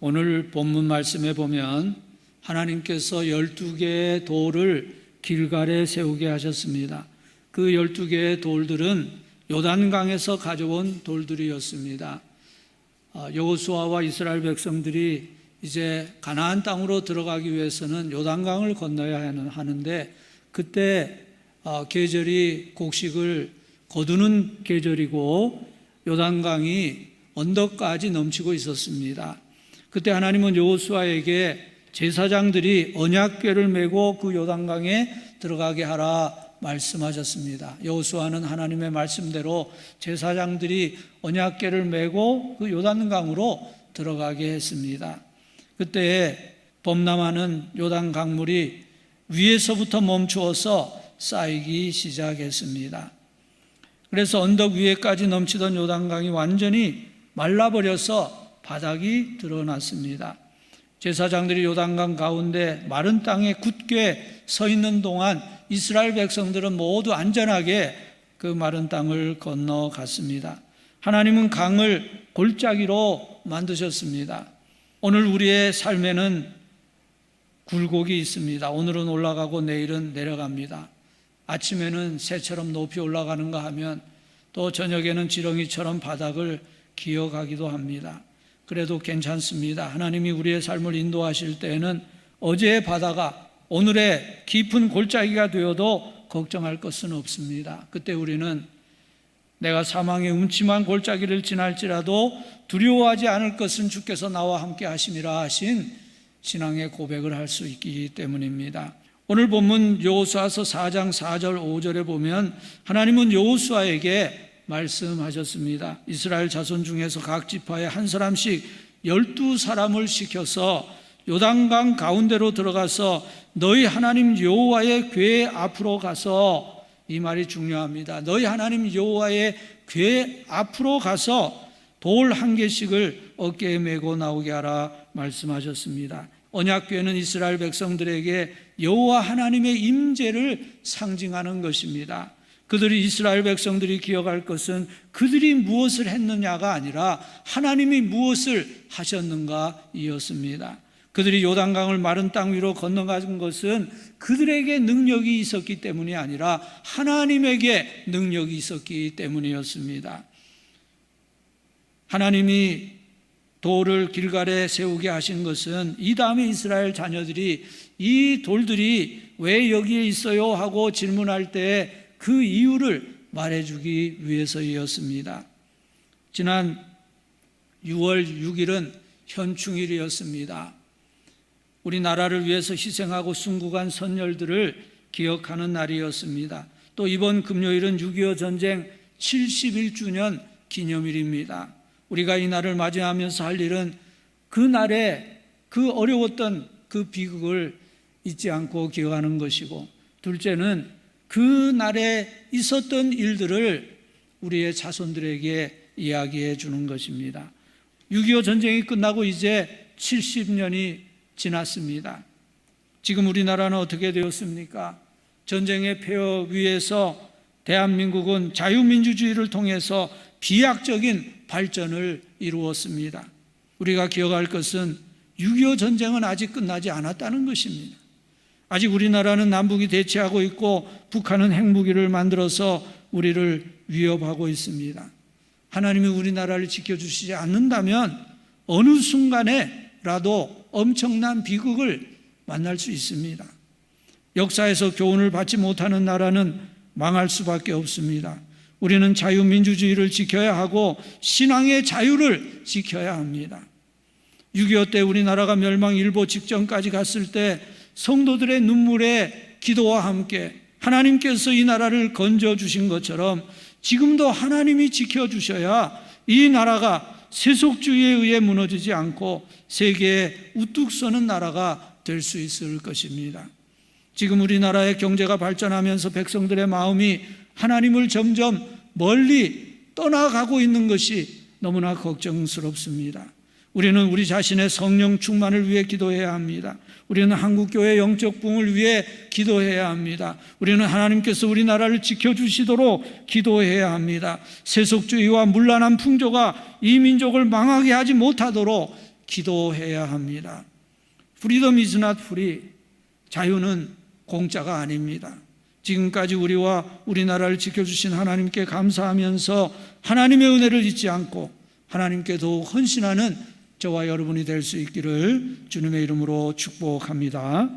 오늘 본문 말씀에 보면 하나님께서 12개의 돌을 길갈에 세우게 하셨습니다. 그 12개의 돌들은 요단강에서 가져온 돌들이었습니다. 여호수아와 이스라엘 백성들이 이제 가나안 땅으로 들어가기 위해서는 요단강을 건너야 하는데, 그때 계절이 곡식을 거두는 계절이고 요단강이 언덕까지 넘치고 있었습니다. 그때 하나님은 여호수아에게 제사장들이 언약궤를 메고 그 요단강에 들어가게 하라 말씀하셨습니다. 여호수아는 하나님의 말씀대로 제사장들이 언약궤를 메고 그 요단강으로 들어가게 했습니다. 그때 범람하는 요단 강물이 위에서부터 멈추어서 쌓이기 시작했습니다. 그래서 언덕 위에까지 넘치던 요단강이 완전히 말라버려서 바닥이 드러났습니다. 제사장들이 요단강 가운데 마른 땅에 굳게 서 있는 동안 이스라엘 백성들은 모두 안전하게 그 마른 땅을 건너갔습니다. 하나님은 강을 골짜기로 만드셨습니다. 오늘 우리의 삶에는 굴곡이 있습니다. 오늘은 올라가고 내일은 내려갑니다. 아침에는 새처럼 높이 올라가는가 하면 또 저녁에는 지렁이처럼 바닥을 기어가기도 합니다. 그래도 괜찮습니다. 하나님이 우리의 삶을 인도하실 때에는 어제의 바다가 오늘의 깊은 골짜기가 되어도 걱정할 것은 없습니다. 그때 우리는 내가 사망의 음침한 골짜기를 지날지라도 두려워하지 않을 것은 주께서 나와 함께 하심이라 하신 신앙의 고백을 할 수 있기 때문입니다. 오늘 본문 여호수아서 4장 4절 5절에 보면 하나님은 여호수아에게 말씀하셨습니다. 이스라엘 자손 중에서 각 지파에 한 사람씩 12사람을 시켜서 요단강 가운데로 들어가서 너희 하나님 여호와의 궤 앞으로 가서, 이 말이 중요합니다. 너희 하나님 여호와의 궤 앞으로 가서 돌 한 개씩을 어깨에 메고 나오게 하라 말씀하셨습니다. 언약궤는 이스라엘 백성들에게 여호와 하나님의 임재를 상징하는 것입니다. 그들이 이스라엘 백성들이 기억할 것은 그들이 무엇을 했느냐가 아니라 하나님이 무엇을 하셨는가 이었습니다. 그들이 요단강을 마른 땅 위로 건너간 것은 그들에게 능력이 있었기 때문이 아니라 하나님에게 능력이 있었기 때문이었습니다. 하나님이 돌을 길갈에 세우게 하신 것은 이 다음에 이스라엘 자녀들이 이 돌들이 왜 여기에 있어요 하고 질문할 때 그 이유를 말해주기 위해서이었습니다. 지난 6월 6일은 현충일이었습니다. 우리나라를 위해서 희생하고 순국한 선열들을 기억하는 날이었습니다. 또 이번 금요일은 6.25 전쟁 71주년 기념일입니다. 우리가 이 날을 맞이하면서 할 일은 그 날에 그 어려웠던 그 비극을 잊지 않고 기억하는 것이고, 둘째는 그 날에 있었던 일들을 우리의 자손들에게 이야기해 주는 것입니다. 6.25 전쟁이 끝나고 이제 70년이 지났습니다. 지금 우리나라는 어떻게 되었습니까? 전쟁의 폐허 위에서 대한민국은 자유민주주의를 통해서 비약적인 발전을 이루었습니다. 우리가 기억할 것은 6.25 전쟁은 아직 끝나지 않았다는 것입니다. 아직 우리나라는 남북이 대치하고 있고 북한은 핵무기를 만들어서 우리를 위협하고 있습니다. 하나님이 우리나라를 지켜주시지 않는다면 어느 순간에라도 엄청난 비극을 만날 수 있습니다. 역사에서 교훈을 받지 못하는 나라는 망할 수밖에 없습니다. 우리는 자유민주주의를 지켜야 하고 신앙의 자유를 지켜야 합니다. 6.25 때 우리나라가 멸망일보 직전까지 갔을 때 성도들의 눈물의 기도와 함께 하나님께서 이 나라를 건져주신 것처럼 지금도 하나님이 지켜주셔야 이 나라가 세속주의에 의해 무너지지 않고 세계에 우뚝 서는 나라가 될 수 있을 것입니다. 지금 우리나라의 경제가 발전하면서 백성들의 마음이 하나님을 점점 멀리 떠나가고 있는 것이 너무나 걱정스럽습니다. 우리는 우리 자신의 성령 충만을 위해 기도해야 합니다. 우리는 한국교회의 영적 부흥을 위해 기도해야 합니다. 우리는 하나님께서 우리나라를 지켜주시도록 기도해야 합니다. 세속주의와 문란한 풍조가 이 민족을 망하게 하지 못하도록 기도해야 합니다. Freedom is not free. 자유는 공짜가 아닙니다. 지금까지 우리와 우리나라를 지켜주신 하나님께 감사하면서 하나님의 은혜를 잊지 않고 하나님께 더욱 헌신하는 저와 여러분이 될 수 있기를 주님의 이름으로 축복합니다.